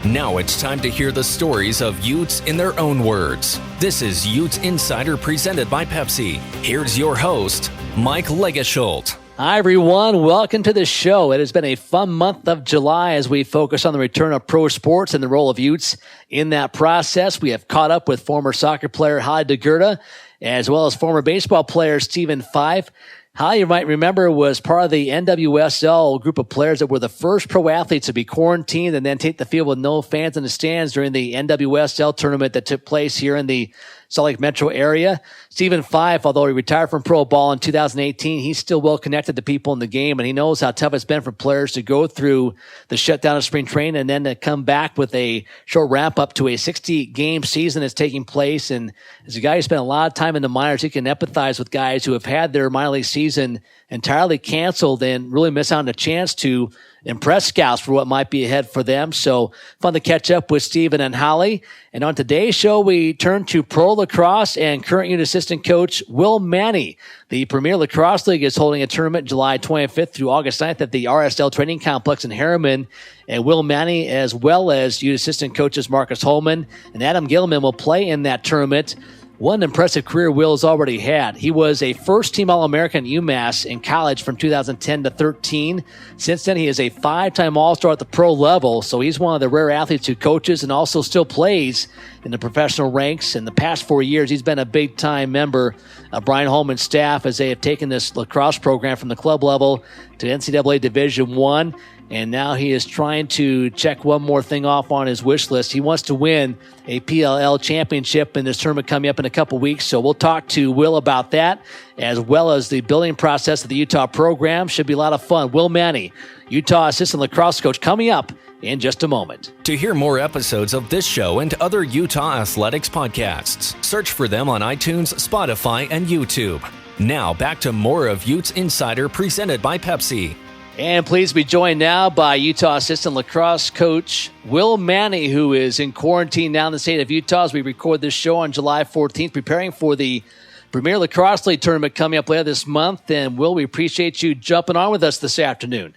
Now it's time to hear the stories of Utes in their own words. This is Utes Insider presented by Pepsi. Here's your host, Mike Lageschulte. Hi, everyone. Welcome to the show. It has been a fun month of July as we focus on the return of pro sports and the role of Utes in that process. We have caught up with former soccer player Holly DeGurda, as well as former baseball player Stephen Fife. Holly, you might remember, was part of the NWSL group of players that were the first pro athletes to be quarantined and then take the field with no fans in the stands during the NWSL tournament that took place here in the Salt Lake metro area. Stephen Fife, although he retired from pro ball in 2018, he's still well connected to people in the game, and he knows how tough it's been for players to go through the shutdown of spring training and then to come back with a short wrap up to a 60-game season that's taking place. And as a guy who spent a lot of time in the minors, he can empathize with guys who have had their minor league season entirely canceled and really miss out on a chance to impress scouts for what might be ahead for them. So fun to catch up with Stephen and Holly. And on today's show, we turn to pro lacrosse and current unit assistant coach Will Manny. The Premier Lacrosse League is holding a tournament July 25th through August 9th at the RSL Training Complex in Herriman. And Will Manny, as well as unit assistant coaches Marcus Homman and Adam Ghitelman, will play in that tournament. One impressive career Will's already had. He was a first-team All-American at UMass in college from 2010 to 13. Since then, he is a five-time All-Star at the pro level, so he's one of the rare athletes who coaches and also still plays in the professional ranks. In the past 4 years, he's been a big-time member of Brian Holman's staff as they have taken this lacrosse program from the club level to NCAA Division I. And now he is trying to check one more thing off on his wish list. He wants to win a PLL championship in this tournament coming up in a couple weeks. So we'll talk to Will about that, as well as the building process of the Utah program. Should be a lot of fun. Will Manny, Utah assistant lacrosse coach, coming up in just a moment. To hear more episodes of this show and other Utah athletics podcasts, search for them on iTunes, Spotify, and YouTube. Now back to more of Utes Insider presented by Pepsi. And please be joined now by Utah assistant lacrosse coach Will Manny, who is in quarantine now in the state of Utah as we record this show on July 14th, preparing for the Premier Lacrosse League tournament coming up later this month. And Will, we appreciate you jumping on with us this afternoon.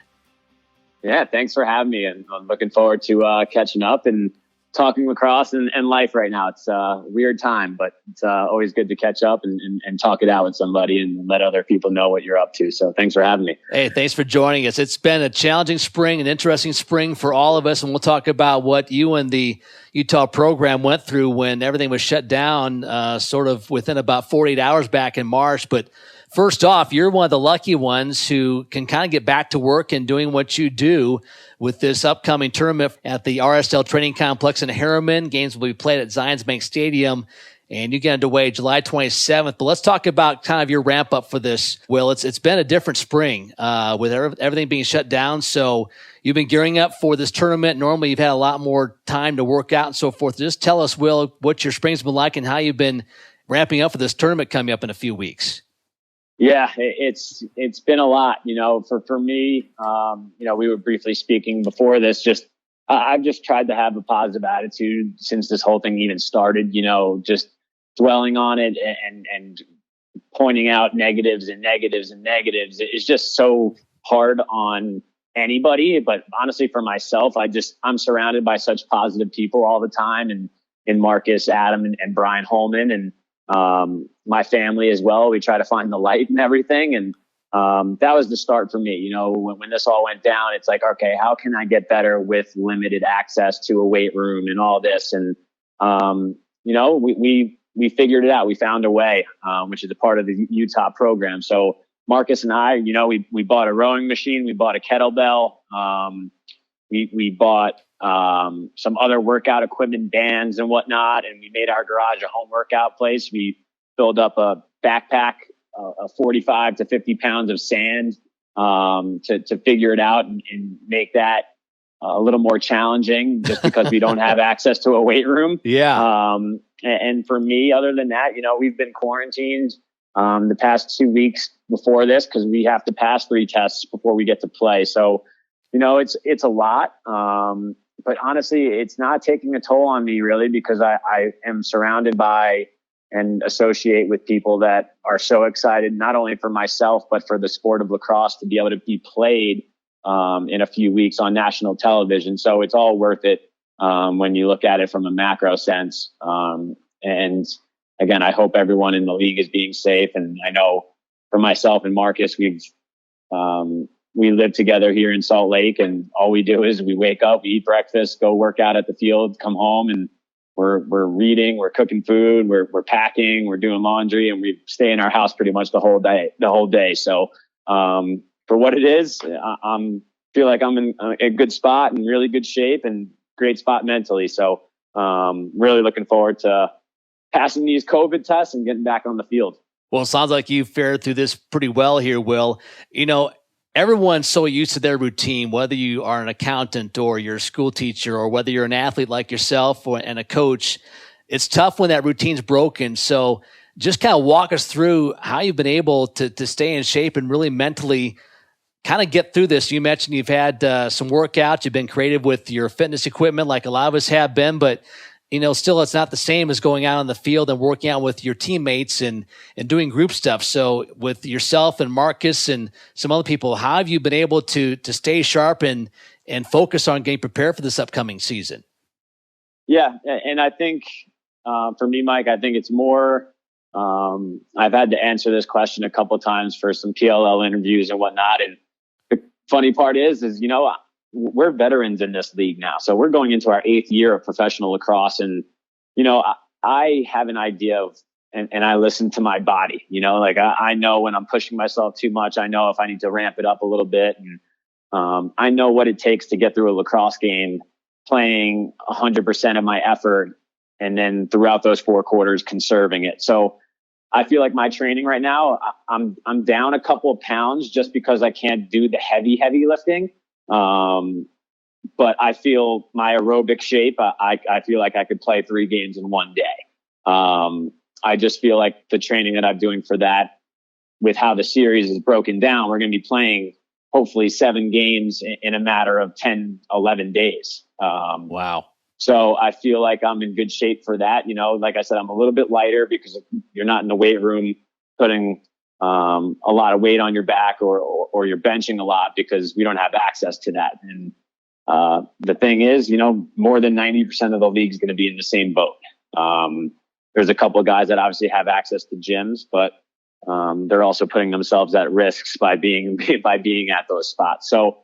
Yeah, thanks for having me. And I'm looking forward to catching up and talking lacrosse and life right now. It's a weird time, but it's always good to catch up and talk it out with somebody and let other people know what you're up to. So thanks for having me. Hey, thanks for joining us. It's been a challenging spring, an interesting spring for all of us, and we'll talk about what you and the Utah program went through when everything was shut down sort of within about 48 hours back in March. But first off, you're one of the lucky ones who can kind of get back to work and doing what you do with this upcoming tournament at the RSL Training Complex in Herriman. Games will be played at Zions Bank Stadium, and you get underway July 27th. But let's talk about kind of your ramp up for this, Will. It's been a different spring with everything being shut down. So you've been gearing up for this tournament. Normally you've had a lot more time to work out and so forth. Just tell us, Will, what your spring's been like and how you've been ramping up for this tournament coming up in a few weeks. Yeah, it's been a lot, for me, we were briefly speaking before this, I've just tried to have a positive attitude since this whole thing even started, just dwelling on it and pointing out negatives is just so hard on anybody. But honestly, for myself, I'm surrounded by such positive people all the time, and in Marcus, Adam, and Brian Holman, and my family as well. We try to find the light and everything. And that was the start for me. When this all went down, it's like, okay, how can I get better with limited access to a weight room and all this? And, we figured it out. We found a way, which is a part of the Utah program. So Marcus and I, we bought a rowing machine. We bought a kettlebell. We bought some other workout equipment, bands and whatnot, and we made our garage a home workout place. We filled up a backpack, 45 to 50 pounds of sand to figure it out and make that a little more challenging, just because we don't have access to a weight room. Yeah. And for me, other than that, we've been quarantined the past 2 weeks before this because we have to pass 3 tests before we get to play. So, it's a lot. But honestly, it's not taking a toll on me really, because I am surrounded by and associate with people that are so excited, not only for myself, but for the sport of lacrosse to be able to be played in a few weeks on national television. So it's all worth it when you look at it from a macro sense. And again, I hope everyone in the league is being safe. And I know for myself and Marcus, we live together here in Salt Lake, and all we do is we wake up, we eat breakfast, go work out at the field, come home, and we're reading, we're cooking food, we're packing, we're doing laundry, and we stay in our house pretty much the whole day. So, for what it is, feel like I'm in a good spot and really good shape and great spot mentally. So, really looking forward to passing these COVID tests and getting back on the field. Well, it sounds like you fared through this pretty well here, Will. Everyone's so used to their routine, whether you are an accountant or you're a school teacher or whether you're an athlete like yourself and a coach. It's tough when that routine's broken. So just kind of walk us through how you've been able to stay in shape and really mentally kind of get through this. You mentioned you've had some workouts. You've been creative with your fitness equipment like a lot of us have been, but still it's not the same as going out on the field and working out with your teammates and doing group stuff. So with yourself and Marcus and some other people, how have you been able to stay sharp and focus on getting prepared for this upcoming season? Yeah. And I think for me, Mike, I think it's more, I've had to answer this question a couple of times for some PLL interviews and whatnot. And the funny part is, we're veterans in this league now. So we're going into our 8th year of professional lacrosse. And, I have an idea of, and I listen to my body, I know when I'm pushing myself too much. I know if I need to ramp it up a little bit. And I know what it takes to get through a lacrosse game, playing 100% of my effort. And then throughout those 4 quarters, conserving it. So I feel like my training right now, I'm down a couple of pounds just because I can't do the heavy lifting. But I feel my aerobic shape, I feel like I could play 3 games in one day. I just feel like the training that I'm doing for that, with how the series is broken down, we're going to be playing hopefully 7 games in a matter of 10, 11 days. Wow. So I feel like I'm in good shape for that. Like I said, I'm a little bit lighter because you're not in the weight room putting a lot of weight on your back or you're benching a lot because we don't have access to that. And the thing is, more than 90% of the league is going to be in the same boat. There's a couple of guys that obviously have access to gyms, but they're also putting themselves at risks by being at those spots. So,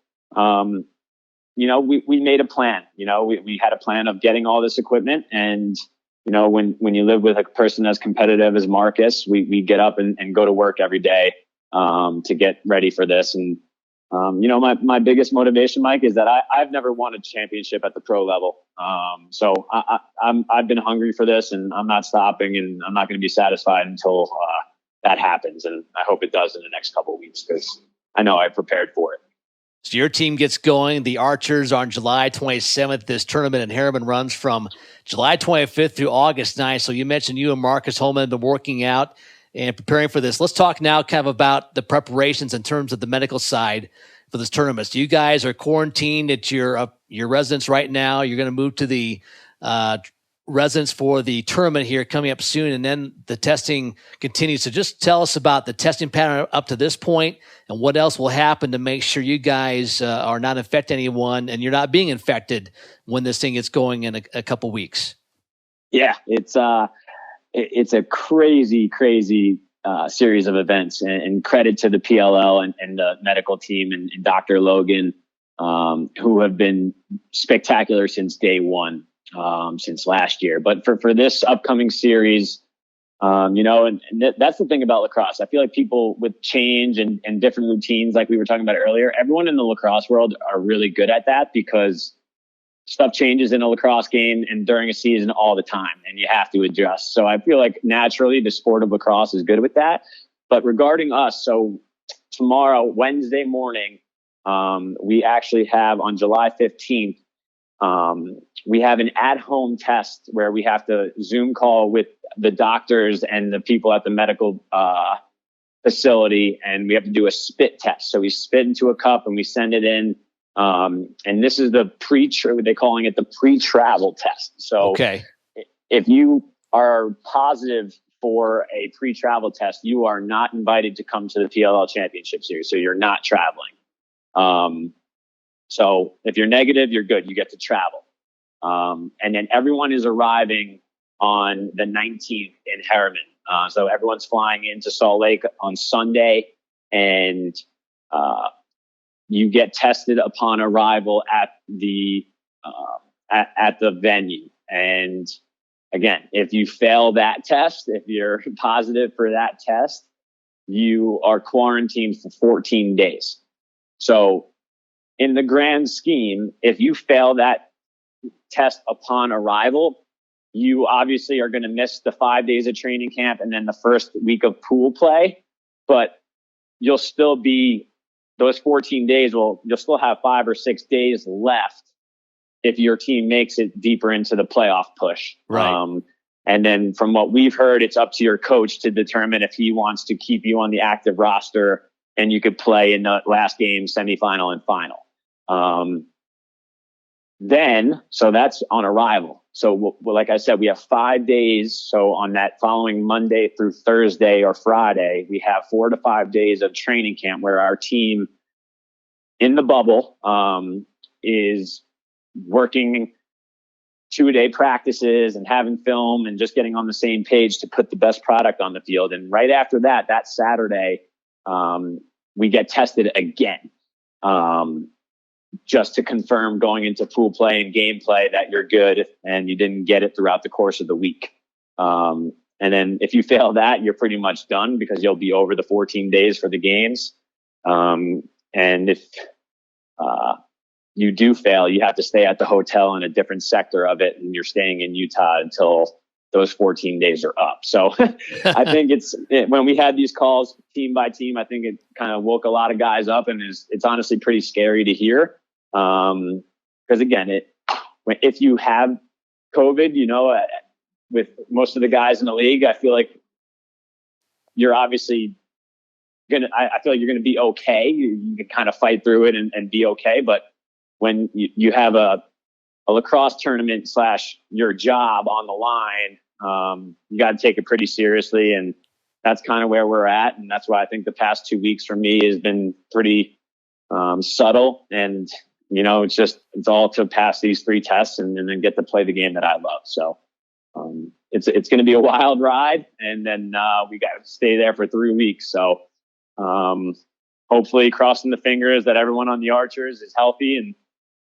we made a plan. We had a plan of getting all this equipment, and when you live with a person as competitive as Marcus, we get up and go to work every day to get ready for this. And my biggest motivation, Mike, is that I've never won a championship at the pro level. So I've been hungry for this, and I'm not stopping, and I'm not going to be satisfied until that happens. And I hope it does in the next couple of weeks because I know I prepared for it. So your team gets going. The Archers on July 27th. This tournament in Herriman runs from July 25th through August 9th. So you mentioned you and Marcus Holman have been working out and preparing for this. Let's talk now kind of about the preparations in terms of the medical side for this tournament. So you guys are quarantined at your residence right now. You're going to move to the residence for the tournament here coming up soon, and then the testing continues. So just tell us about the testing pattern up to this point and what else will happen to make sure you guys are not infecting anyone and you're not being infected when this thing gets going in a couple weeks. Yeah, it's a crazy series of events, and credit to the PLL and the medical team and Dr. Logan, who have been spectacular since day one. Since last year, but for this upcoming series, and that's the thing about lacrosse. I feel like people with change and different routines, like we were talking about earlier, everyone in the lacrosse world are really good at that because stuff changes in a lacrosse game and during a season all the time, and you have to adjust. So I feel like naturally the sport of lacrosse is good with that. But regarding us, so tomorrow, Wednesday morning, we actually have on July 15th, we have an at-home test where we have to Zoom call with the doctors and the people at the medical facility, and we have to do a spit test. So we spit into a cup and we send it in. And this is they're calling it the pre-travel test. So okay, if you are positive for a pre-travel test, you are not invited to come to the PLL Championship Series. So you're not traveling. So if you're negative, you're good. You get to travel. And then everyone is arriving on the 19th in Herriman. So everyone's flying into Salt Lake on Sunday, and you get tested upon arrival at the venue. And again, if you fail that test, if you're positive for that test, you are quarantined for 14 days. So in the grand scheme, if you fail that test upon arrival, you obviously are going to miss the 5 days of training camp and then the first week of pool play, but you'll still be those 14 days. You'll still have 5 or 6 days left if your team makes it deeper into the playoff push. Right. And then from what we've heard, it's up to your coach to determine if he wants to keep you on the active roster and you could play in the last game, semifinal, and final. So that's on arrival. So like I said, we have 5 days. So on that following Monday through Thursday or Friday, we have 4 to 5 days of training camp where our team in the bubble is working 2-day practices and having film and just getting on the same page to put the best product on the field. And right after that Saturday, we get tested again, just to confirm going into pool play and game play that you're good and you didn't get it throughout the course of the week. And then if you fail that, you're pretty much done because you'll be over the 14 days for the games. And if you do fail, you have to stay at the hotel in a different sector of it, and you're staying in Utah until those 14 days are up. So I think when we had these calls team by team, I think it kind of woke a lot of guys up, and it's honestly pretty scary to hear. Because again, if you have COVID, with most of the guys in the league, I feel like you're obviously I feel like you're going to be okay. You can kind of fight through it and be okay. But when you have a lacrosse tournament / your job on the line, you got to take it pretty seriously. And that's kind of where we're at. And that's why I think the past 2 weeks for me has been pretty subtle. And, it's all to pass these 3 tests and then get to play the game that I love. So it's going to be a wild ride. And then we got to stay there for 3 weeks. So hopefully crossing the fingers that everyone on the Archers is healthy and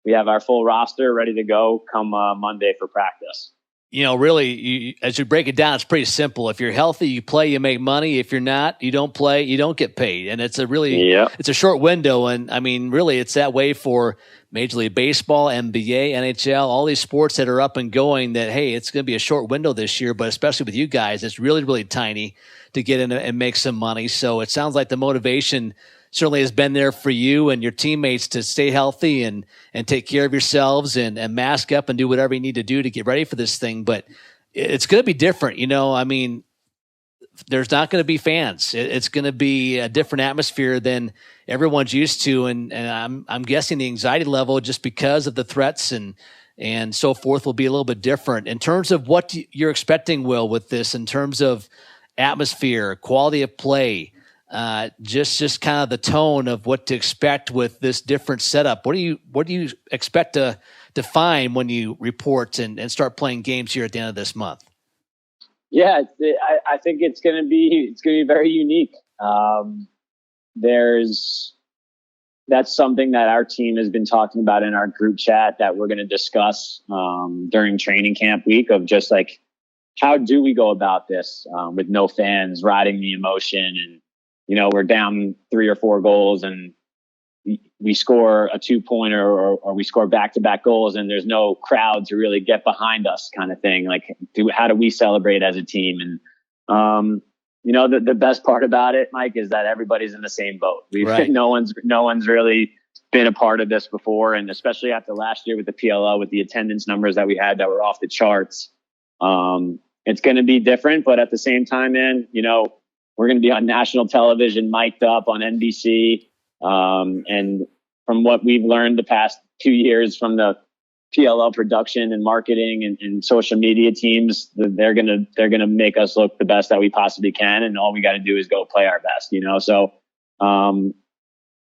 we have our full roster ready to go come Monday for practice. Really, as you break it down, it's pretty simple. If you're healthy, you play, you make money. If you're not, you don't play, you don't get paid. And it's it's a short window. And I mean, really, it's that way for Major League Baseball, NBA, NHL, all these sports that are up and going that, hey, it's going to be a short window this year, but especially with you guys, it's really, really tiny to get in and make some money. So it sounds like the motivation certainly has been there for you and your teammates to stay healthy and take care of yourselves and mask up and do whatever you need to do to get ready for this thing. But it's going to be different. I mean, there's not going to be fans. It's going to be a different atmosphere than everyone's used to. And I'm guessing the anxiety level, just because of the threats and so forth, will be a little bit different. In terms of what you're expecting, Will, with this, in terms of atmosphere, quality of play, just kind of the tone of what to expect with this different setup. What do you expect to find when you report and start playing games here at the end of this month? Yeah, I think it's going to be very unique. That's something that our team has been talking about in our group chat that we're going to discuss during training camp week, of just like, how do we go about this with no fans, riding the emotion, and we're down 3 or 4 goals and we score a 2-pointer or we score back-to-back goals and there's no crowd to really get behind us, kind of thing. Like, how do we celebrate as a team? And, the best part about it, Mike, is that everybody's in the same boat. Right. No one's really been a part of this before. And especially after last year with the PLL, with the attendance numbers that we had that were off the charts, it's going to be different. But at the same time, man, we're going to be on national television, mic'd up on NBC. And from what we've learned the past 2 years from the PLL production and marketing and social media teams, they're going to make us look the best that we possibly can. And all we got to do is go play our best, So,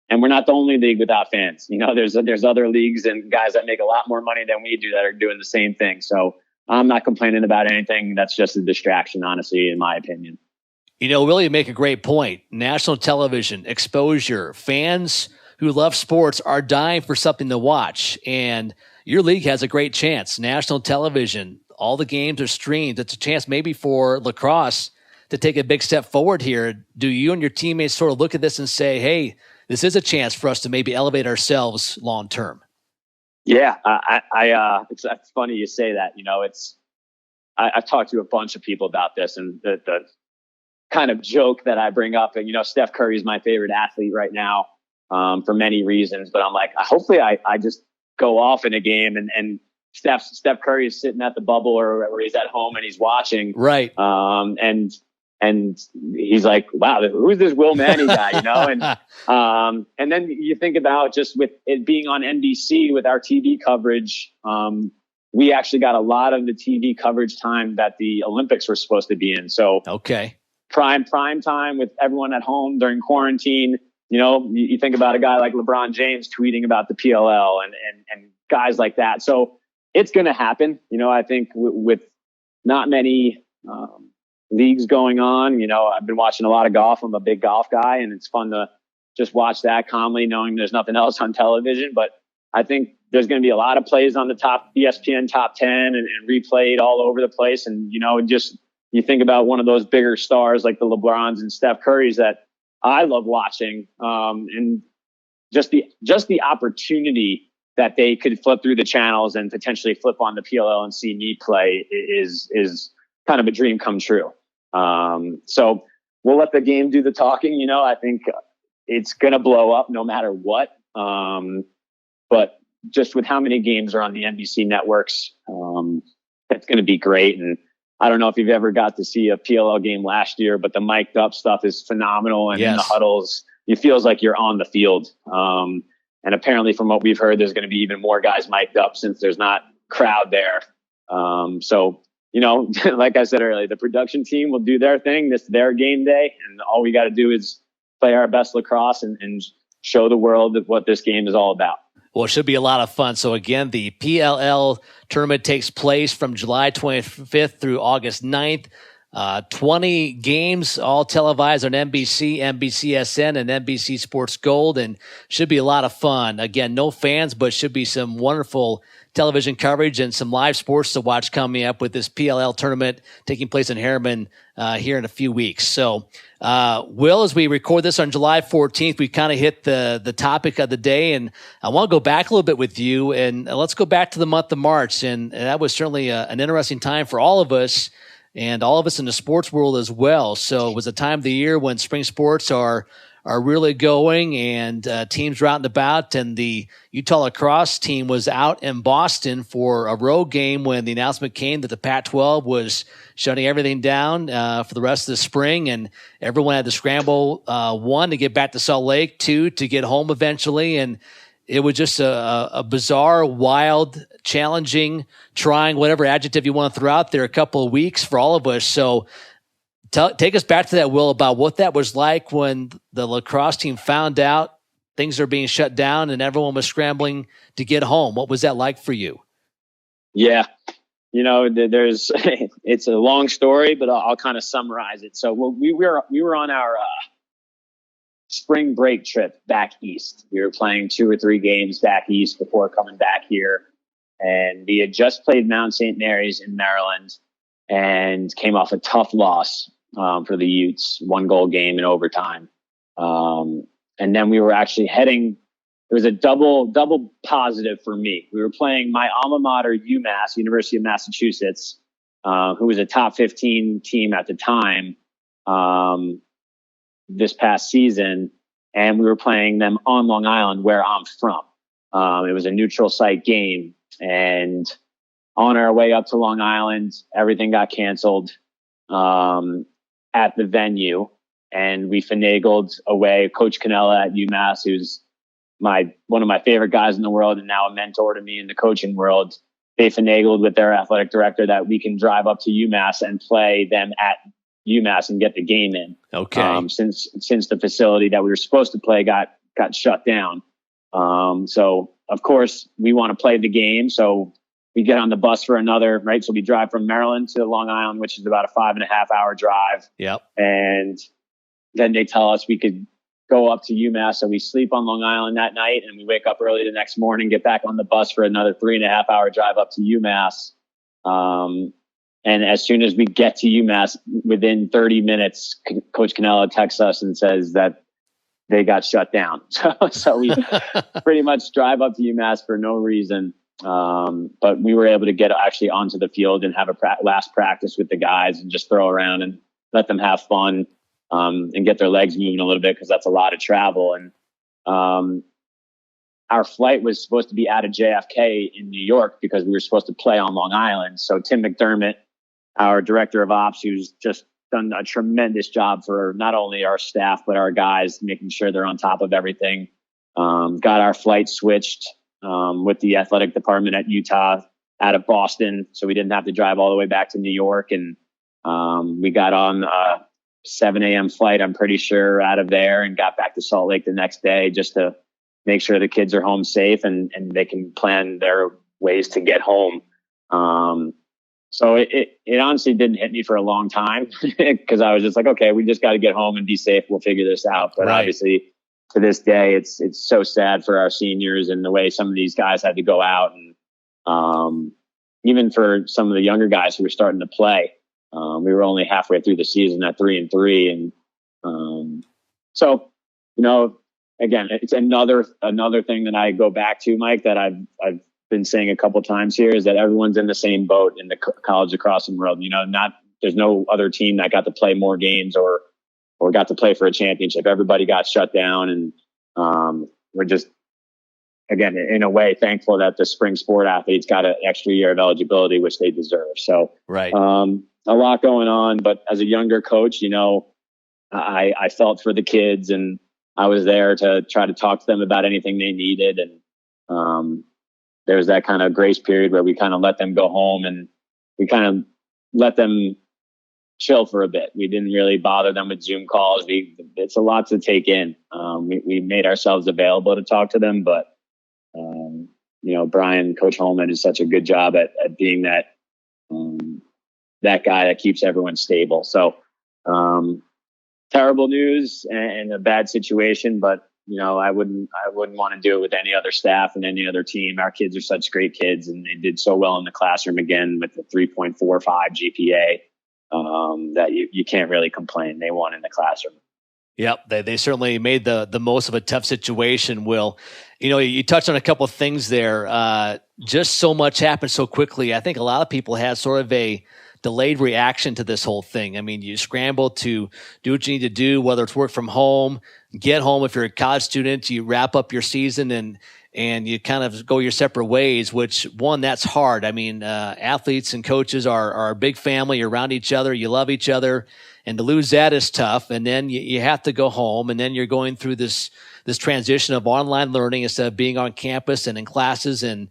And we're not the only league without fans. You know, there's other leagues and guys that make a lot more money than we do that are doing the same thing. So I'm not complaining about anything. That's just a distraction, honestly, in my opinion. You know, Will, you make a great point. National television, exposure, fans who love sports are dying for something to watch. And your league has a great chance. National television, all the games are streamed. It's a chance maybe for lacrosse to take a big step forward here. Do you and your teammates sort of look at this and say, hey, this is a chance for us to maybe elevate ourselves long term? Yeah, it's funny you say that. You know, I've talked to a bunch of people about this, and the kind of joke that I bring up, and, you know, Steph Curry is my favorite athlete right now, for many reasons, but I'm like, hopefully I just go off in a game and Steph Curry is sitting at the bubble or he's at home and he's watching. Right. And he's like, wow, who's this Will Manny guy, you know? And then you think about just with it being on NBC with our TV coverage, we actually got a lot of the TV coverage time that the Olympics were supposed to be in. So okay, prime time with everyone at home during quarantine. You know, you think about a guy like LeBron James tweeting about the PLL and guys like that. So it's going to happen. You know, I think with not many leagues going on, you know, I've been watching a lot of golf. I'm a big golf guy, and it's fun to just watch that calmly, knowing there's nothing else on television. But I think there's going to be a lot of plays on the top ESPN top 10 and replayed all over the place. And, you know, just you think about one of those bigger stars like the LeBrons and Steph Currys that I love watching, and just the opportunity that they could flip through the channels and potentially flip on the PLL and see me play is kind of a dream come true. So we'll let the game do the talking. You know, I think it's going to blow up no matter what. But just with how many games are on the NBC networks, that's going to be great. And I don't know if you've ever got to see a PLL game last year, but the mic'd up stuff is phenomenal. And in the huddles, it feels like you're on the field. And apparently from what we've heard, there's going to be even more guys mic'd up since there's not crowd there. So, you know, like I said earlier, the production team will do their thing. This is their game day. And all we got to do is play our best lacrosse and show the world what this game is all about. Well, it should be a lot of fun. So again, the PLL tournament takes place from July 25th through August 9th. 20 games, all televised on NBC, NBCSN, and NBC Sports Gold, and should be a lot of fun. Again, no fans, but should be some wonderful television coverage and some live sports to watch coming up with this PLL tournament taking place in Herriman here in a few weeks. So, Will, as we record this on July 14th, we kind of hit the topic of the day, and I want to go back a little bit with you, and let's go back to the month of March, and that was certainly an interesting time for all of us, and all of us in the sports world as well. So it was a time of the year when spring sports are really going, and teams are out and about, and the Utah lacrosse team was out in Boston for a road game when the announcement came that the Pac-12 was shutting everything down for the rest of the spring, and everyone had to scramble, one, to get back to Salt Lake, two, to get home eventually, and it was just a bizarre, wild, challenging, trying, whatever adjective you want to throw out there, a couple of weeks for all of us. So take us back to that, Will, about what that was like when the lacrosse team found out things are being shut down and everyone was scrambling to get home. What was that like for you? Yeah. You know, it's a long story, but I'll kind of summarize it. So we were on our spring break trip back east. We were playing 2 or 3 games back east before coming back here. And we had just played Mount St. Mary's in Maryland and came off a tough loss for the Utes, 1-goal game in overtime. And then we were actually heading, it was a double positive for me. We were playing my alma mater, UMass, University of Massachusetts, who was a top 15 team at the time, this past season. And we were playing them on Long Island, where I'm from. It was a neutral site game. And on our way up to Long Island, everything got canceled at the venue. And we finagled away Coach Canella at UMass, who's one of my favorite guys in the world and now a mentor to me in the coaching world. They finagled with their athletic director that we can drive up to UMass and play them at UMass and get the game in. Okay. Since the facility that we were supposed to play got got shut down. So of course we want to play the game. So we get on the bus for another, right? So we drive from Maryland to Long Island, which is about a 5.5 hour drive. Yep. And then they tell us we could go up to UMass. So we sleep on Long Island that night and we wake up early the next morning, get back on the bus for another 3.5 hour drive up to UMass. And as soon as we get to UMass, within 30 minutes, Coach Cannella texts us and says that they got shut down. So we pretty much drive up to UMass for no reason. But we were able to get actually onto the field and have a last practice with the guys and just throw around and let them have fun, and get their legs moving a little bit, because that's a lot of travel. And our flight was supposed to be out of JFK in New York because we were supposed to play on Long Island. So Tim McDermott, our director of ops, who's just done a tremendous job for not only our staff, but our guys, making sure they're on top of everything, got our flight switched with the athletic department at Utah out of Boston. So we didn't have to drive all the way back to New York. And we got on a 7 a.m. flight, I'm pretty sure, out of there, and got back to Salt Lake the next day just to make sure the kids are home safe and they can plan their ways to get home. So it honestly didn't hit me for a long time because I was just like, okay, we just got to get home and be safe. We'll figure this out. But obviously to this day, it's so sad for our seniors and the way some of these guys had to go out. And even for some of the younger guys who were starting to play, we were only halfway through the season at 3-3. And so, again, it's another thing that I go back to, Mike, that I've been saying a couple times here, is that everyone's in the same boat in the college lacrosse world. There's no other team that got to play more games or got to play for a championship. Everybody got shut down, and we're just, again, in a way, thankful that the spring sport athletes got an extra year of eligibility, which they deserve. So, a lot going on, but as a younger coach, I felt for the kids, and I was there to try to talk to them about anything they needed. And there was that kind of grace period where we kind of let them go home and we kind of let them chill for a bit. We didn't really bother them with Zoom calls. It's a lot to take in. We made ourselves available to talk to them, but Brian, Coach Holman, is such a good job at being that guy that keeps everyone stable. So terrible news and a bad situation, but I wouldn't want to do it with any other staff and any other team. Our kids are such great kids, and they did so well in the classroom, again, with the 3.45 GPA, that you can't really complain. They won in the classroom. Yep, they certainly made the most of a tough situation, Will. You touched on a couple of things there. Just so much happened so quickly. I think a lot of people had sort of a delayed reaction to this whole thing. I mean, you scramble to do what you need to do, whether it's work from home, get home. If you're a college student, you wrap up your season and you kind of go your separate ways, which, that's hard. I mean, athletes and coaches are a big family. You're around each other. You love each other. And to lose that is tough. And then you have to go home, and then you're going through this transition of online learning instead of being on campus and in classes and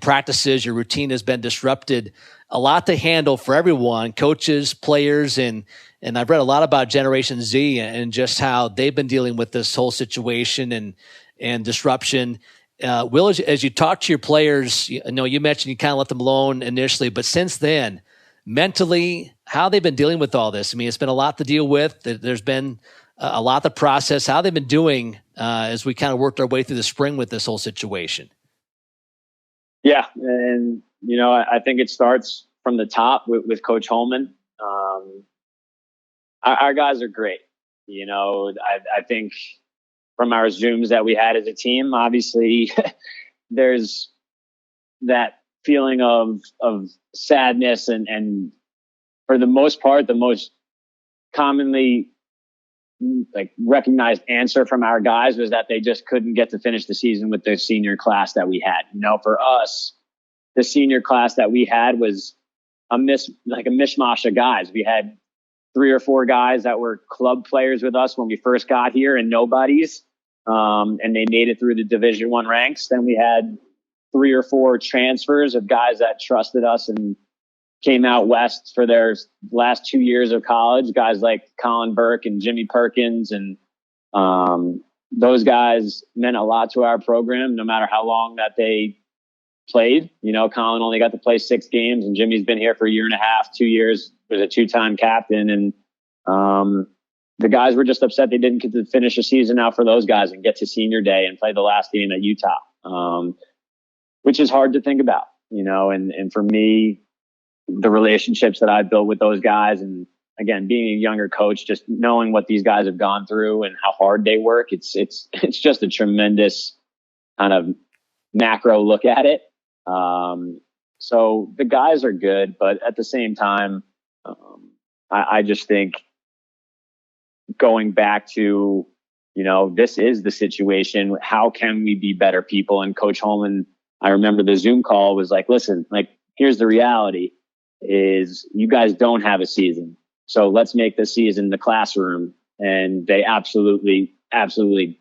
practices. Your routine has been disrupted. A lot to handle for everyone, coaches, players, and I've read a lot about Generation Z and just how they've been dealing with this whole situation and disruption. Will, as you talk to your players, you mentioned you kind of let them alone initially, but since then, mentally, how they've been dealing with all this. I mean, it's been a lot to deal with. There's been a lot to process. How they've been doing as we kind of worked our way through the spring with this whole situation. Yeah, and I think it starts from the top with Coach Holman. Our guys are great. I think from our Zooms that we had as a team, obviously there's that feeling of sadness and for the most part, the most commonly recognized answer from our guys was that they just couldn't get to finish the season with the senior class that we had. For us, the senior class that we had was a mishmash of guys. We had 3 or 4 guys that were club players with us when we first got here and nobodies. And they made it through the Division I ranks. Then we had 3 or 4 transfers of guys that trusted us and came out west for their last 2 years of college. Guys like Colin Burke and Jimmy Perkins and those guys meant a lot to our program, no matter how long that they played. Colin only got to play 6 games, and Jimmy's been here for a year and a half, 2 years, was a 2-time captain. And the guys were just upset they didn't get to finish the season out for those guys and get to senior day and play the last game at Utah, which is hard to think about, and for me, the relationships that I built with those guys, and again, being a younger coach, just knowing what these guys have gone through and how hard they work, it's just a tremendous kind of macro look at it. So the guys are good, but at the same time, I just think going back to, this is the situation. How can we be better people? And Coach Holman, I remember the Zoom call was like, listen, here's the reality is you guys don't have a season. So let's make the season the classroom. And they absolutely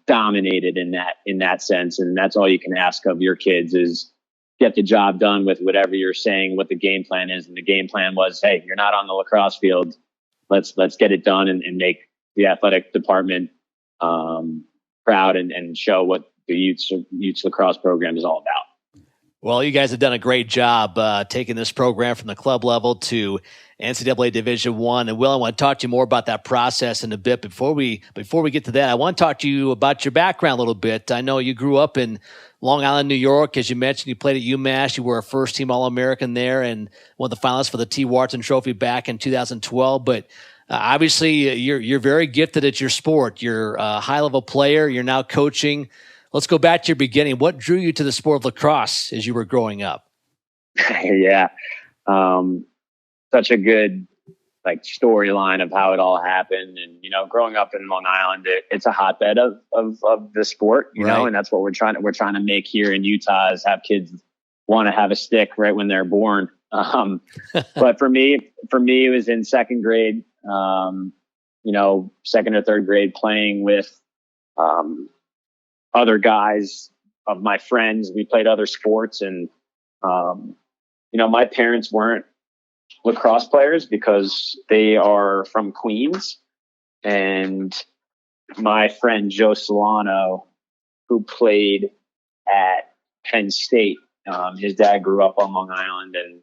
dominated in that sense. And that's all you can ask of your kids is get the job done with whatever you're saying, what the game plan is. And the game plan was, hey, you're not on the lacrosse field. Let's get it done and make the athletic department proud and show what the Utes lacrosse program is all about. Well, you guys have done a great job taking this program from the club level to NCAA Division I. And Will, I want to talk to you more about that process in a bit. Before we get to that, I want to talk to you about your background a little bit. I know you grew up in Long Island, New York. As you mentioned, you played at UMass. You were a first-team All-American there and one of the finalists for the Tewaarton Trophy back in 2012. But obviously, you're very gifted at your sport. You're a high-level player. You're now coaching. Let's go back to your beginning. What drew you to the sport of lacrosse as you were growing up? Yeah. Such a good storyline of how it all happened. And, growing up in Long Island, it's a hotbed of the sport, you know, and that's what we're trying to make here in Utah is have kids want to have a stick right when they're born. But for me, it was in second grade, second or third grade playing with, other guys of my friends. We played other sports and, my parents weren't lacrosse players because they are from Queens, and my friend Joe Solano, who played at Penn State, his dad grew up on Long Island and,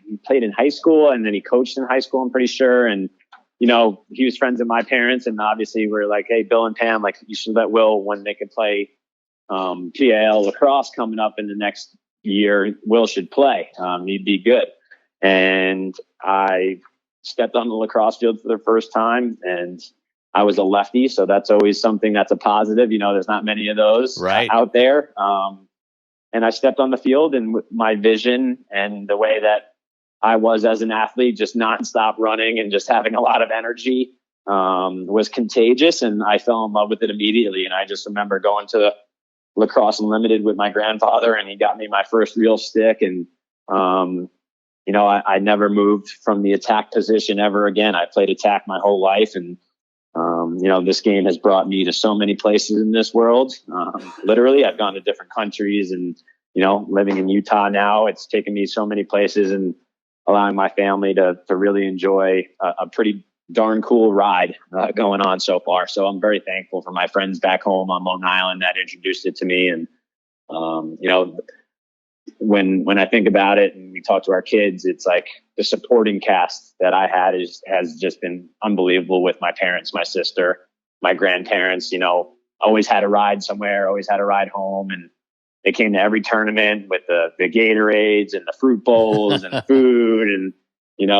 he played in high school and then he coached in high school, I'm pretty sure. And, he was friends with my parents, and obviously we're like, hey, Bill and Pam, you should let Will, when they can play PLL lacrosse coming up in the next year, Will should play. He'd be good. And I stepped on the lacrosse field for the first time, and I was a lefty, so that's always something that's a positive. There's not many of those out there. And I stepped on the field, and my vision and the way that I was as an athlete, just nonstop running and just having a lot of energy, was contagious, and I fell in love with it immediately. And I just remember going to Lacrosse Unlimited with my grandfather, and he got me my first real stick. And, I never moved from the attack position ever again. I played attack my whole life. And, this game has brought me to so many places in this world. Literally, I've gone to different countries and, living in Utah now, it's taken me so many places and allowing my family to really enjoy a pretty darn cool ride going on so far. So I'm very thankful for my friends back home on Long Island that introduced it to me. And, when I think about it and we talk to our kids, it's like the supporting cast that I had has just been unbelievable with my parents, my sister, my grandparents, always had a ride somewhere, always had a ride home. And they came to every tournament with the Gatorades and the fruit bowls and the food. And,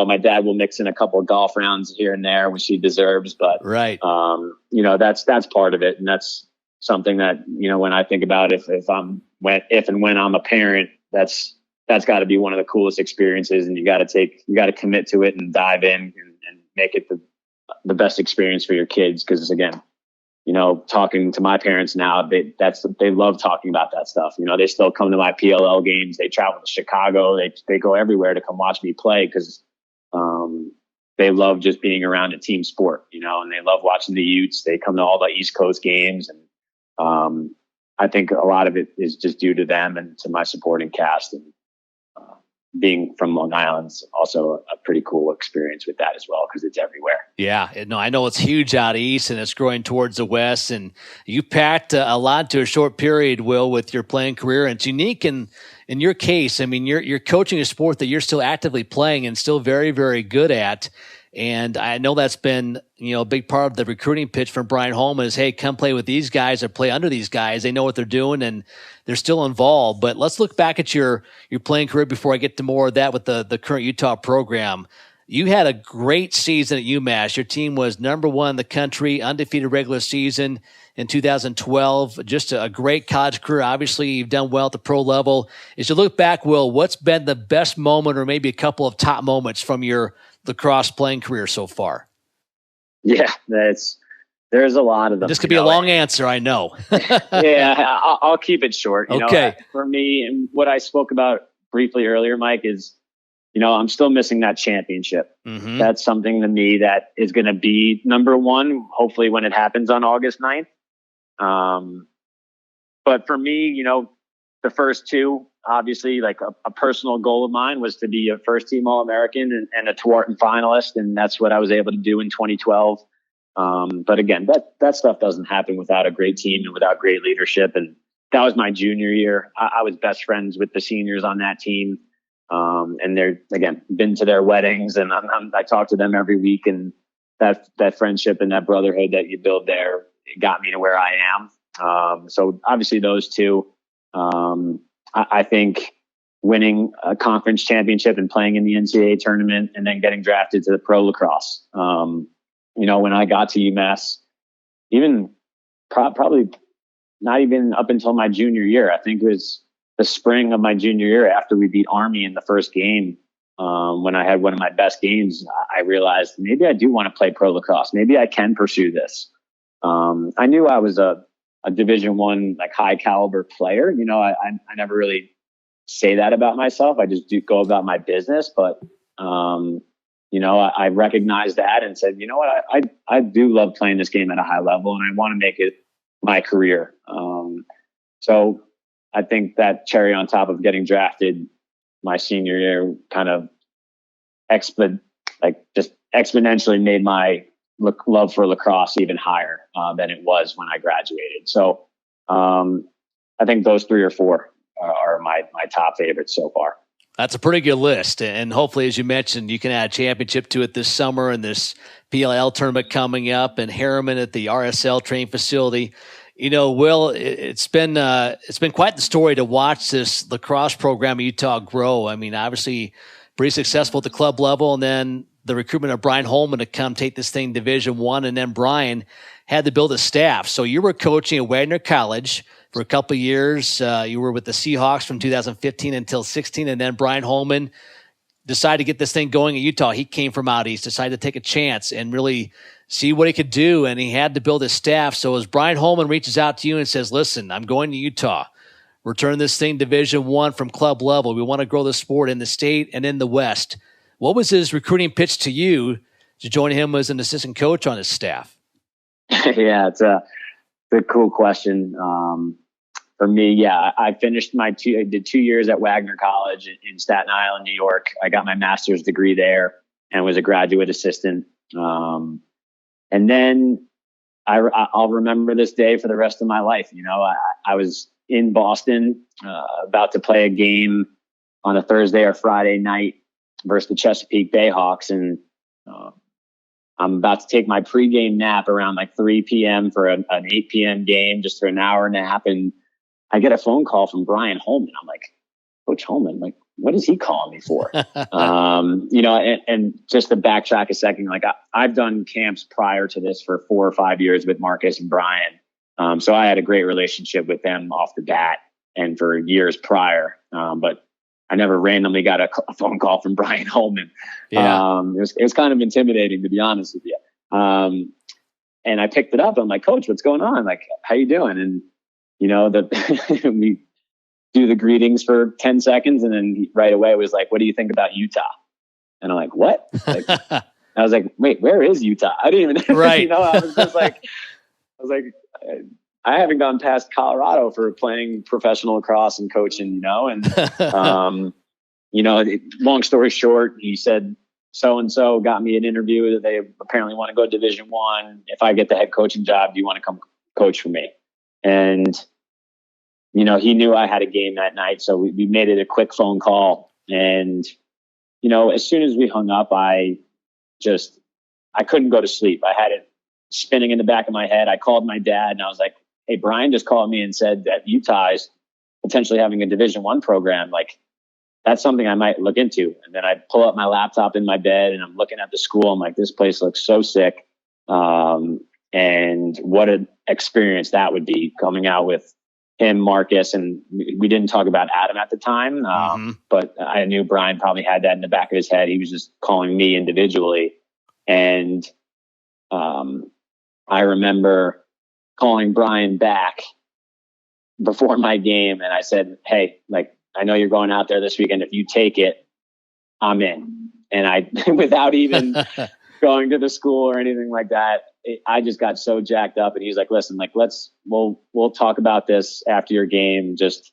my dad will mix in a couple of golf rounds here and there, which he deserves. But, that's part of it. And that's something that, when I think about if and when I'm a parent, that's got to be one of the coolest experiences. And you got to commit to it and dive in and make it the best experience for your kids. Cause again, talking to my parents now, they love talking about that stuff. They still come to my PLL games. They travel to Chicago. They go everywhere to come watch me play because they love just being around a team sport, and they love watching the Utes. They come to all the East Coast games. And I think a lot of it is just due to them and to my supporting cast. And being from Long Island's also a pretty cool experience with that as well, because it's everywhere. Yeah, no, I know it's huge out east and it's growing towards the west. And you packed a lot to a short period, Will, with your playing career. And it's unique in your case. I mean, you're coaching a sport that you're still actively playing and still very, very good at. And I know that's been, a big part of the recruiting pitch from Brian Holman is, hey, come play with these guys or play under these guys. They know what they're doing and they're still involved. But let's look back at your playing career before I get to more of that with the current Utah program. You had a great season at UMass. Your team was number 1 in the country, undefeated regular season in 2012. Just a great college career. Obviously, you've done well at the pro level. As you look back, Will, what's been the best moment or maybe a couple of top moments from your lacrosse playing career so far? Yeah, there's a lot of them. This could be a long answer, I know. Yeah, I'll keep it short. Okay. For me, and what I spoke about briefly earlier, Mike, is, I'm still missing that championship. Mm-hmm. That's something to me that is going to be number 1, hopefully when it happens on August 9th. But for me, the first 2, obviously, like a personal goal of mine was to be a first team All-American and a Tewaarton finalist. And that's what I was able to do in 2012. But again, that stuff doesn't happen without a great team and without great leadership. And that was my junior year. I was best friends with the seniors on that team. And they're, again, been to their weddings and I talk to them every week, and that friendship and that brotherhood that you build there, it got me to where I am. So obviously those 2, I think winning a conference championship and playing in the NCAA tournament and then getting drafted to the pro lacrosse. When I got to UMass, even probably not even up until my junior year, I think it was the spring of my junior year after we beat Army in the first game. When I had one of my best games, I realized maybe I do want to play pro lacrosse. Maybe I can pursue this. I knew I was a Division I, like high caliber player. I never really say that about myself. I just do go about my business. But, I recognized that and said, you know what, I do love playing this game at a high level and I want to make it my career. So I think that cherry on top of getting drafted my senior year kind of just exponentially made my love for lacrosse even higher than it was when I graduated. So I think those 3 or 4 are my top favorites so far. That's a pretty good list. And hopefully, as you mentioned, you can add a championship to it this summer and this PLL tournament coming up and Herriman at the RSL training facility. Will, it's been quite the story to watch this lacrosse program in Utah grow. I mean, obviously pretty successful at the club level, and then the recruitment of Brian Holman to come take this thing Division I, and then Brian had to build a staff. So you were coaching at Wagner College for a couple of years. You were with the Seahawks from 2015 until 16, and then Brian Holman decided to get this thing going at Utah. He came from out east, decided to take a chance and really see what he could do, and he had to build his staff. So as Brian Holman reaches out to you and says, listen, I'm going to Utah. We're turning this thing Division I from club level. We want to grow the sport in the state and in the West. What was his recruiting pitch to you to join him as an assistant coach on his staff? Yeah, it's a cool question. For me, I finished I did 2 years at Wagner College in Staten Island, New York. I got my master's degree there and was a graduate assistant. And then I'll remember this day for the rest of my life. I was in Boston, about to play a game on a Thursday or Friday night versus the Chesapeake Bayhawks. And, I'm about to take my pregame nap around like 3 p.m. for an 8 p.m. game, just for an hour nap. And I get a phone call from Brian Holman. I'm like, Coach Holman, like, what is he calling me for? And just to backtrack a second, like I've done camps prior to this for 4 or 5 years with Marcus and Brian. So I had a great relationship with them off the bat and for years prior. But I never randomly got a phone call from Brian Holman. Yeah. It was kind of intimidating, to be honest with you. And I picked it up. I'm like, Coach, what's going on? Like, how you doing? And, we do the greetings for 10 seconds. And then he right away was like, what do you think about Utah? And I'm like, what? Like, I was like, wait, where is Utah? I didn't even, right. I was just like, I haven't gone past Colorado for playing professional lacrosse and coaching, and, long story short, he said, so-and-so got me an interview that they apparently want to go to Division I. If I get the head coaching job, do you want to come coach for me? And, he knew I had a game that night. So we made it a quick phone call. And, as soon as we hung up, I couldn't go to sleep. I had it spinning in the back of my head. I called my dad and I was like, hey, Brian just called me and said that Utah is potentially having a Division I program. Like, that's something I might look into. And then I pull up my laptop in my bed and I'm looking at the school. I'm like, this place looks so sick. And what an experience that would be, coming out with him, Marcus, and we didn't talk about Adam at the time. But I knew Brian probably had that in the back of his head. He was just calling me individually. And I remember calling Brian back before my game. And I said, hey, I know you're going out there this weekend. If you take it, I'm in. And I, without even going to the school or anything like that, I just got so jacked up. And he's like, listen, we'll talk about this after your game. Just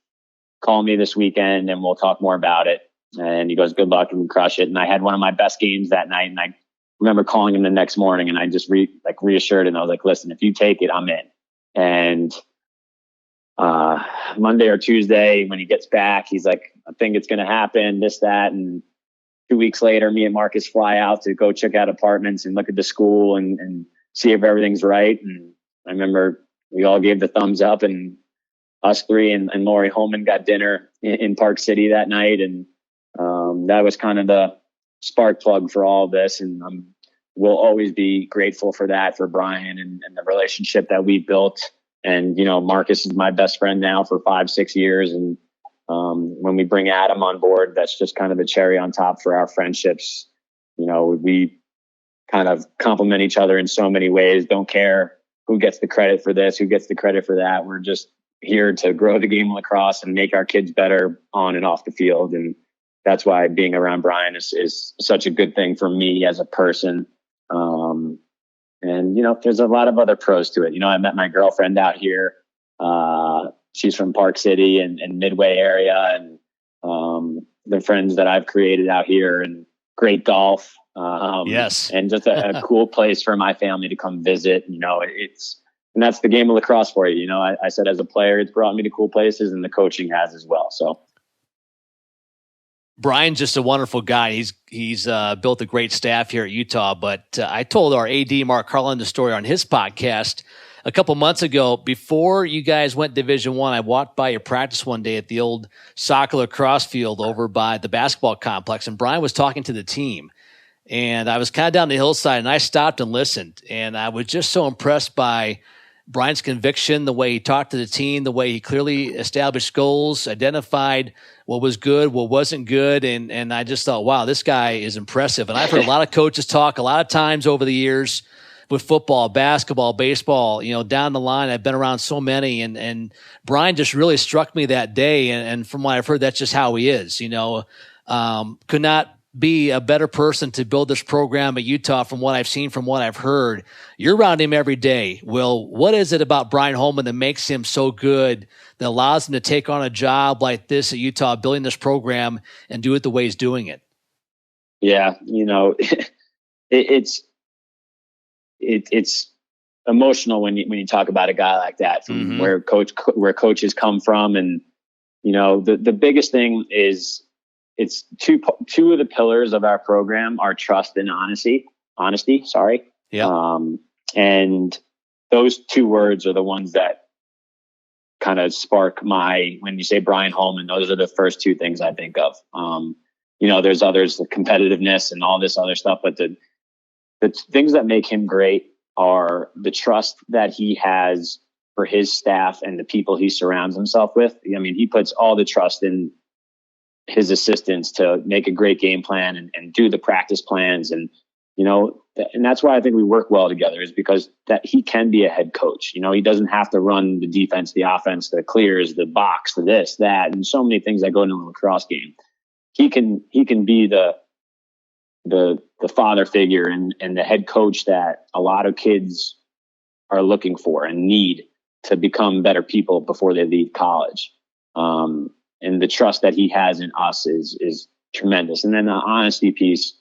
call me this weekend and we'll talk more about it. And he goes, good luck and crush it. And I had one of my best games that night. And I remember calling him the next morning and I just reassured him. I was like, listen, if you take it, I'm in. And Monday or Tuesday when he gets back, he's like, I think it's going to happen, this, that. And 2 weeks later, me and Marcus fly out to go check out apartments and look at the school and see if everything's right. And I remember we all gave the thumbs up, and us three and Lori Homman got dinner in Park City that night. And that was kind of the spark plug for all of this. And we'll always be grateful for that, for Brian and the relationship that we built. And, Marcus is my best friend now for 5-6 years. And when we bring Adam on board, that's just kind of a cherry on top for our friendships. We kind of complement each other in so many ways. Don't care who gets the credit for this, who gets the credit for that. We're just here to grow the game of lacrosse and make our kids better on and off the field. And that's why being around Brian is such a good thing for me as a person. And, there's a lot of other pros to it. I met my girlfriend out here. She's from Park City and Midway area, and the friends that I've created out here, and great golf. Yes. And just a cool place for my family to come visit. And that's the game of lacrosse for you. I said as a player, it's brought me to cool places, and the coaching has as well. So. Brian's just a wonderful guy. He's built a great staff here at Utah. But I told our AD, Mark Harlan, the story on his podcast a couple months ago. Before you guys went Division I walked by your practice one day at the old soccer lacrosse field over by the basketball complex, and Brian was talking to the team. And I was kind of down the hillside, and I stopped and listened. And I was just so impressed by Brian's conviction, the way he talked to the team, the way he clearly established goals, identified what was good, what wasn't good. And I just thought, wow, this guy is impressive. And I've heard a lot of coaches talk a lot of times over the years with football, basketball, baseball, down the line. I've been around so many, and Brian just really struck me that day. And from what I've heard, that's just how he is, could not be a better person to build this program at Utah from what I've seen, from what I've heard. You're around him every day. Will, what is it about Brian Holman that makes him so good, that allows him to take on a job like this at Utah, building this program and do it the way he's doing it? Yeah. It's emotional when you talk about a guy like that, from where coaches come from. And, the biggest thing is, it's two of the pillars of our program are trust and honesty. Sorry. Yeah. And those two words are the ones that kind of spark when you say Brian Holman, those are the first two things I think of. There's others, the competitiveness and all this other stuff, but the things that make him great are the trust that he has for his staff and the people he surrounds himself with. I mean, he puts all the trust in his assistants to make a great game plan and do the practice plans. And, and that's why I think we work well together, is because that he can be a head coach. He doesn't have to run the defense, the offense, the clears, the box, the this, that, and so many things that go into a lacrosse game. He can be the father figure and the head coach that a lot of kids are looking for and need to become better people before they leave college. And the trust that he has in us is tremendous. And then the honesty piece,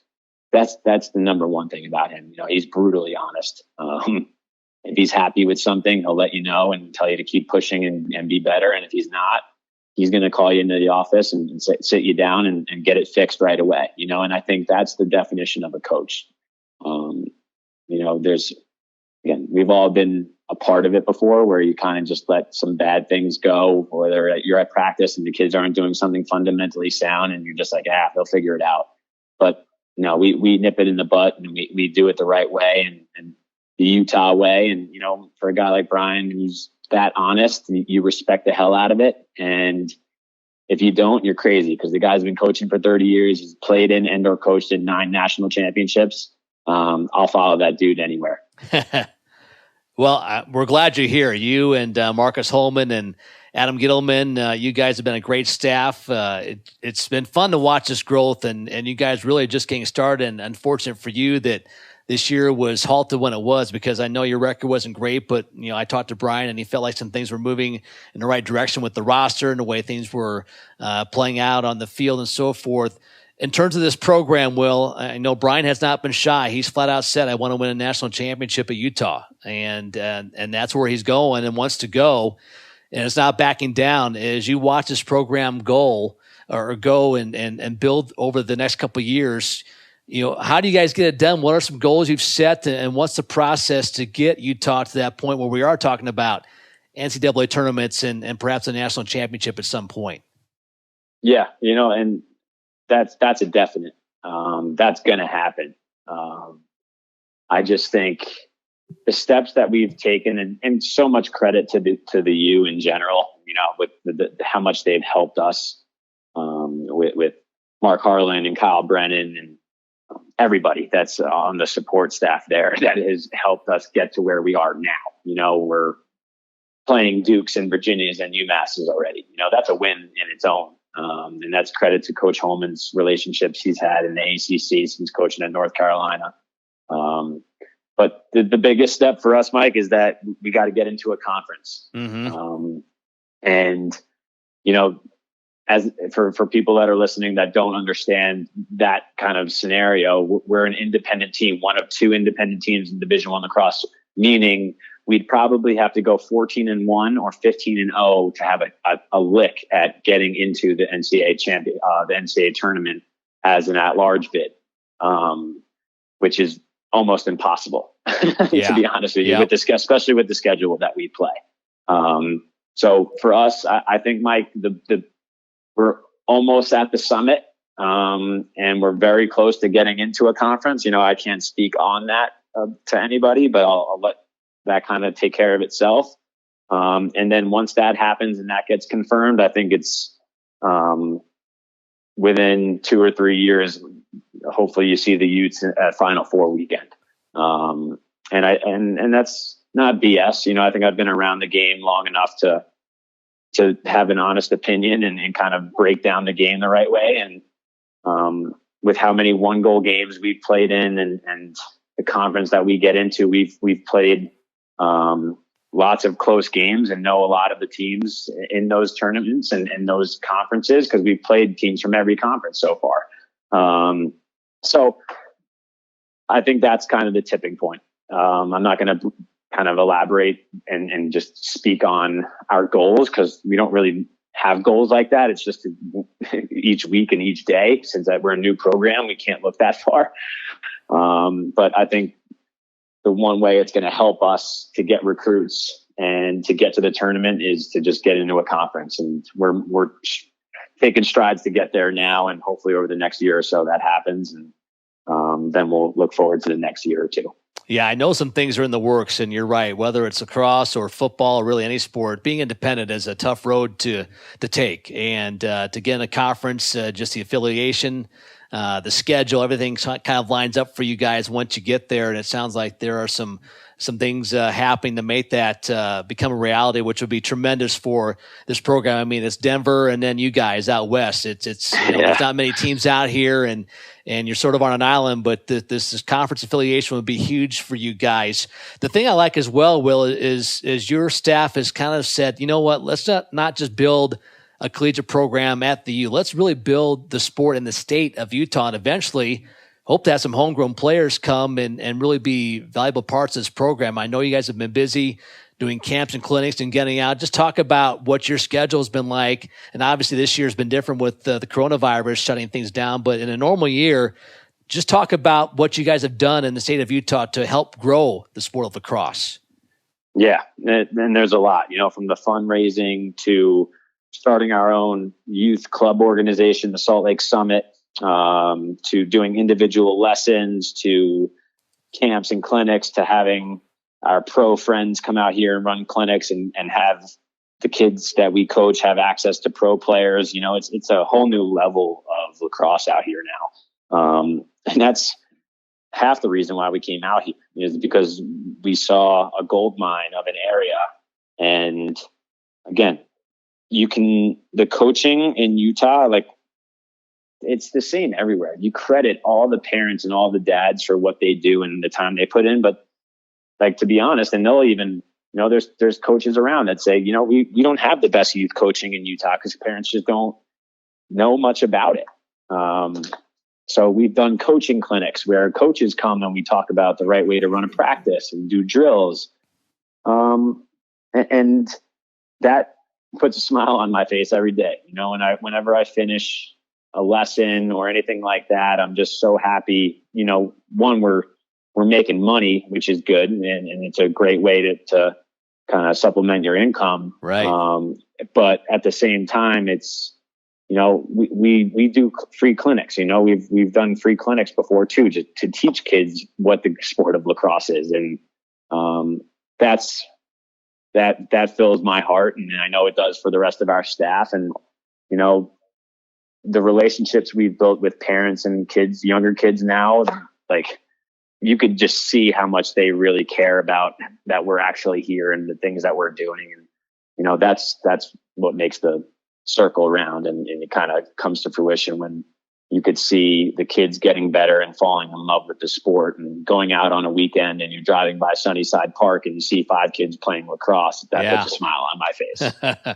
that's the number one thing about him. You know, he's brutally honest. If he's happy with something, he'll let you know and tell you to keep pushing and be better. And if he's not, he's going to call you into the office and sit you down and get it fixed right away. You know, and I think that's the definition of a coach. You know, again, we've all been a part of it before, where you kind of just let some bad things go, or you're at practice and the kids aren't doing something fundamentally sound and you're just like, they'll figure it out. But no, we nip it in the butt and we do it the right way and the Utah way. And, you know, for a guy like Brian, who's that honest, you respect the hell out of it. And if you don't, you're crazy, because the guy's been coaching for 30 years. He's played in and/or coached in 9 national championships. I'll follow that dude anywhere. Well, we're glad you're here. You and Marcus Holman and Adam Ghitelman, you guys have been a great staff. It's been fun to watch this growth, and you guys really just getting started. And unfortunate for you that this year was halted when it was, because I know your record wasn't great, but you know, I talked to Brian and he felt like some things were moving in the right direction with the roster and the way things were playing out on the field and so forth. In terms of this program, Will, I know Brian has not been shy. He's flat out said, I want to win a national championship at Utah. And that's where he's going and wants to go. And it's not backing down. As you watch this program go and build over the next couple of years, you know, how do you guys get it done? What are some goals you've set, and what's the process to get Utah to that point where we are talking about NCAA tournaments and perhaps a national championship at some point? Yeah, you know, and that's a definite. That's going to happen. I just think the steps that we've taken, and so much credit to the U in general, you know, with how much they've helped us, with Mark Harlan and Kyle Brennan and everybody that's on the support staff there that has helped us get to where we are now. You know, we're playing Dukes and Virginias and UMasses already. You know, that's a win in its own. And that's credit to Coach Holman's relationships he's had in the ACC since coaching at North Carolina. But the biggest step for us, Mike, is that we got to get into a conference. Mm-hmm. And, you know, as for people that are listening that don't understand that kind of scenario, we're an independent team, one of 2 independent teams in Division I lacrosse, meaning we'd probably have to go 14-1 or 15-0 to have a lick at getting into the NCAA the NCAA tournament as an at-large bid, which is almost impossible, to be honest with you, especially with the schedule that we play. So for us, I think, Mike, we're almost at the summit, and we're very close to getting into a conference. You know, I can't speak on that to anybody, but I'll let that kind of take care of itself. And then once that happens and that gets confirmed, I think it's within 2 or 3 years, hopefully you see the Utes at Final Four weekend. And that's not BS. You know, I think I've been around the game long enough to have an honest opinion and kind of break down the game the right way. And with how many 1-goal games we've played in and the conference that we get into, we've played lots of close games and know a lot of the teams in those tournaments and those conferences, because we've played teams from every conference so far. So I think that's kind of the tipping point. I'm not going to kind of elaborate and just speak on our goals, because we don't really have goals like that. It's just each week and each day. Since we're a new program, we can't look that far. But I think the one way it's going to help us to get recruits and to get to the tournament is to just get into a conference. And we're taking strides to get there now. And hopefully over the next year or so that happens. And then we'll look forward to the next year or two. Yeah, I know some things are in the works, and you're right. Whether it's lacrosse or football or really any sport, being independent is a tough road to take. And to get in a conference, just the affiliation, the schedule, everything kind of lines up for you guys once you get there. And it sounds like there are some things happening to make that become a reality, which would be tremendous for this program. I mean, it's Denver and then you guys out west. It's there's not many teams out here, and you're sort of on an island, but this conference affiliation would be huge for you guys. The thing I like as well, Will, is your staff has kind of said, you know what, let's not just build a collegiate program at the U. Let's really build the sport in the state of Utah, and eventually hope to have some homegrown players come and really be valuable parts of this program. I know you guys have been busy doing camps and clinics and getting out. Just talk about what your schedule has been like. And obviously this year has been different with the coronavirus shutting things down. But in a normal year, just talk about what you guys have done in the state of Utah to help grow the sport of lacrosse. Yeah, and there's a lot, from the fundraising to starting our own youth club organization, the Salt Lake Summit, to doing individual lessons, to camps and clinics, to having our pro friends come out here and run clinics and have the kids that we coach have access to pro players. It's a whole new level of lacrosse out here now. And that's half the reason why we came out here, is because we saw a gold mine of an area. And again, the coaching in Utah, it's the same everywhere. You credit all the parents and all the dads for what they do and the time they put in. But to be honest, and they'll even, there's coaches around that say, we don't have the best youth coaching in Utah because parents just don't know much about it. So we've done coaching clinics where coaches come and we talk about the right way to run a practice and do drills. And that puts a smile on my face every day. Whenever I finish a lesson or anything like that, I'm just so happy. One, we're making money, which is good. And it's a great way to kind of supplement your income. Right. But at the same time, it's, we do free clinics. We've done free clinics before too, to teach kids what the sport of lacrosse is. And, that fills my heart. And I know it does for the rest of our staff. And, the relationships we've built with parents and kids, younger kids now, you could just see how much they really care about that we're actually here and the things that we're doing. And, that's what makes the circle round. And it kind of comes to fruition when you could see the kids getting better and falling in love with the sport, and going out on a weekend and you're driving by Sunnyside Park and you see 5 kids playing lacrosse. That puts a smile on my face.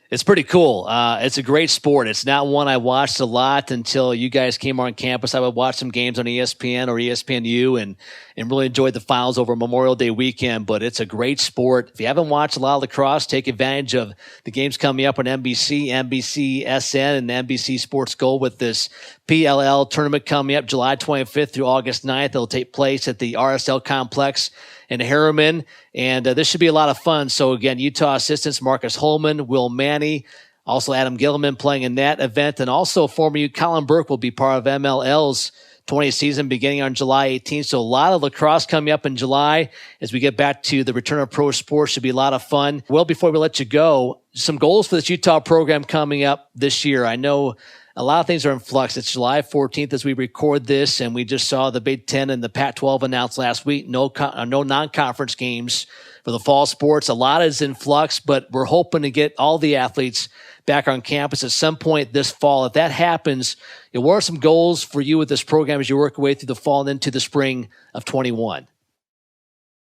It's pretty cool. It's a great sport. It's not one I watched a lot until you guys came on campus. I would watch some games on ESPN or ESPNU and really enjoyed the finals over Memorial Day weekend. But it's a great sport. If you haven't watched a lot of lacrosse, take advantage of the games coming up on NBC, NBC-SN, and NBC Sports Gold with this PLL tournament coming up July 25th through August 9th. It'll take place at the RSL Complex in Herriman, and this should be a lot of fun. So again, Utah assistants Marcus Holman, Will Manny, also Adam Ghitelman playing in that event, and also former Ute Colin Burke will be part of MLL's 20th season beginning on July 18th. So a lot of lacrosse coming up in July as we get back to the return of pro sports. Should be a lot of fun. Well, before we let you go, some goals for this Utah program coming up this year. I know a lot of things are in flux. It's July 14th as we record this, and we just saw the Big Ten and the Pac-12 announced last week. No non-conference games for the fall sports. A lot is in flux, but we're hoping to get all the athletes back on campus at some point this fall. If that happens, what are some goals for you with this program as you work your way through the fall and into the spring of 21?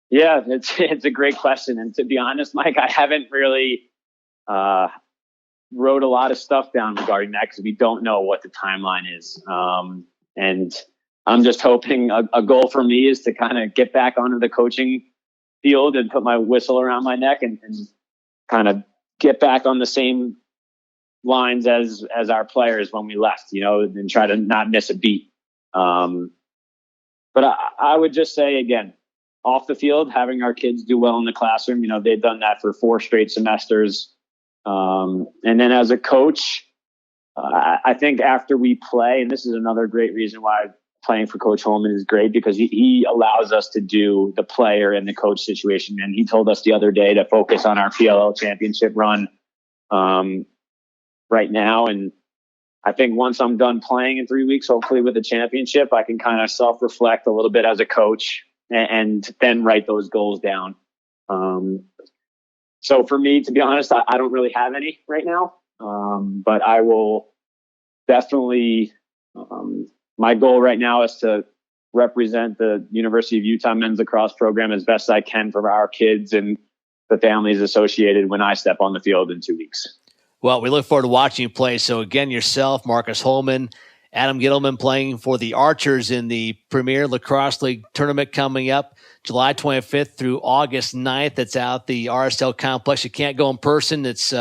Yeah, it's a great question. And to be honest, Mike, I haven't really wrote a lot of stuff down regarding that because we don't know what the timeline is. And I'm just hoping a goal for me is to kind of get back onto the coaching field and put my whistle around my neck and kind of get back on the same lines as our players when we left, and try to not miss a beat. But I would just say, again, off the field, having our kids do well in the classroom, they've done that for 4 straight semesters. And then as a coach, I think after we play, and this is another great reason why playing for Coach Holman is great, because he allows us to do the player and the coach situation. And he told us the other day to focus on our PLL championship run right now. And I think once I'm done playing in 3 weeks, hopefully with a championship, I can kind of self-reflect a little bit as a coach and then write those goals down. So for me, to be honest, I don't really have any right now. But I will definitely, my goal right now is to represent the University of Utah men's lacrosse program as best I can for our kids and the families associated when I step on the field in 2 weeks. Well, we look forward to watching you play. So again, yourself, Marcus Holman, Adam Ghitelman playing for the Archers in the Premier Lacrosse League tournament coming up July 25th through August 9th. It's out the RSL complex. You can't go in person. It's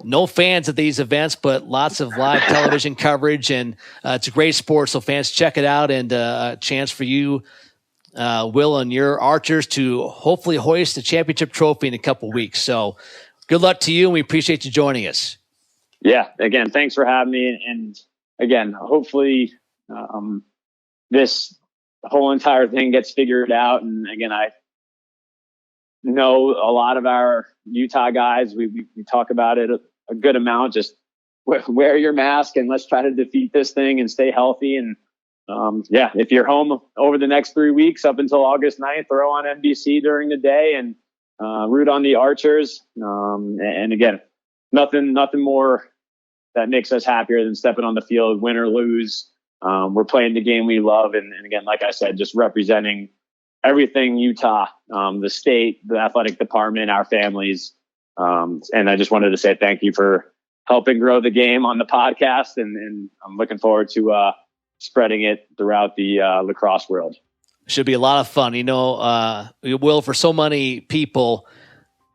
no fans at these events, but lots of live television coverage, and it's a great sport. So fans, check it out, and a chance for you, Will, and your Archers to hopefully hoist the championship trophy in a couple weeks. So good luck to you, and we appreciate you joining us. Yeah, again, thanks for having me. And again, hopefully this whole entire thing gets figured out. And again, I know a lot of our Utah guys, we talk about it a good amount. Just wear your mask and let's try to defeat this thing and stay healthy. And if you're home over the next 3 weeks up until August 9th, throw on NBC during the day and root on the Archers. And again, nothing more that makes us happier than stepping on the field, win or lose. We're playing the game we love. And again, like I said, just representing everything Utah, the state, the athletic department, our families. And I just wanted to say thank you for helping grow the game on the podcast. And I'm looking forward to spreading it throughout the lacrosse world. Should be a lot of fun. Will, for so many people,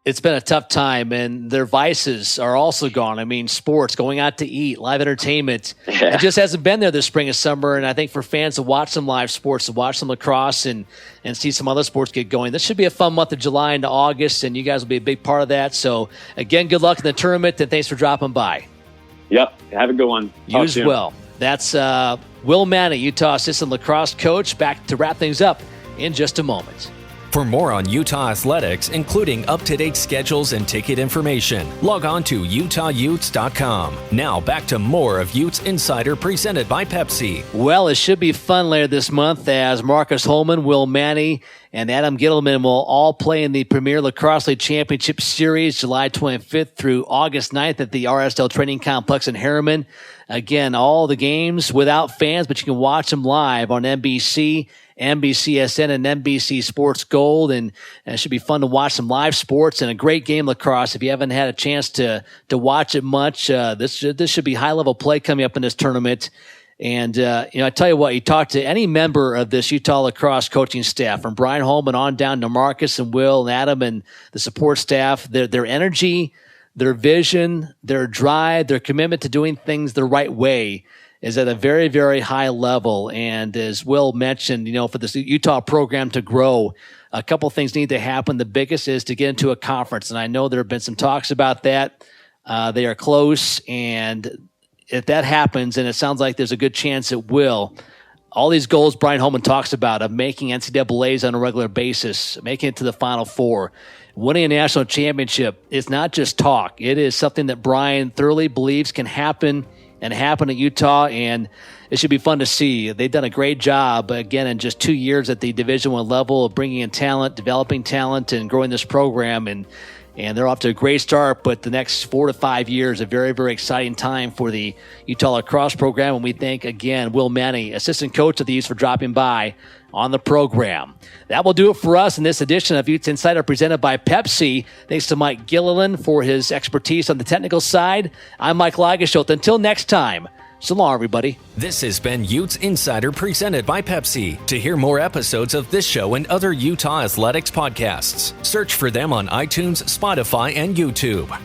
it's been a tough time, and their vices are also gone. I mean, sports, going out to eat, live entertainment. Yeah. It just hasn't been there this spring and summer. And I think for fans to watch some live sports, to watch some lacrosse and see some other sports get going, this should be a fun month of July into August, and you guys will be a big part of that. So, again, good luck in the tournament, and thanks for dropping by. Yep. Have a good one. You as well. That's Will Manny, Utah assistant lacrosse coach. Back to wrap things up in just a moment. For more on Utah athletics, including up-to-date schedules and ticket information, log on to utahutes.com. Now back to more of Utes Insider presented by Pepsi. Well, it should be fun later this month as Marcus Holman, Will Manny, and Adam Ghitelman will all play in the Premier Lacrosse League Championship Series July 25th through August 9th at the RSL Training Complex in Herriman. Again, all the games without fans, but you can watch them live on NBC, NBCSN, and NBC Sports Gold, and it should be fun to watch some live sports and a great game lacrosse. If you haven't had a chance to watch it much, this should be high-level play coming up in this tournament. And, I tell you what, you talk to any member of this Utah lacrosse coaching staff, from Brian Holman on down to Marcus and Will and Adam and the support staff, their energy, their vision, their drive, their commitment to doing things the right way is at a very, very high level. And as Will mentioned, for this Utah program to grow, a couple of things need to happen. The biggest is to get into a conference. And I know there have been some talks about that. They are close. And if that happens, and it sounds like there's a good chance it will, all these goals Brian Holman talks about of making NCAAs on a regular basis, making it to the Final Four, winning a national championship, is not just talk. It is something that Brian thoroughly believes can happen and happen at Utah, and it should be fun to see. They've done a great job, again, in just 2 years at the Division I level of bringing in talent, developing talent, and growing this program, and they're off to a great start, but the next 4 to 5 years, a very, very exciting time for the Utah lacrosse program, and we thank, again, Will Manny, assistant coach of the Utes, for dropping by on the program. That will do it for us in this edition of Utes Insider presented by Pepsi. Thanks to Mike Ghitelman for his expertise on the technical side. I'm Mike Lageschulte. Until next time, so long, everybody. This has been Utes Insider presented by Pepsi. To hear more episodes of this show and other Utah athletics podcasts, search for them on iTunes, Spotify, and YouTube.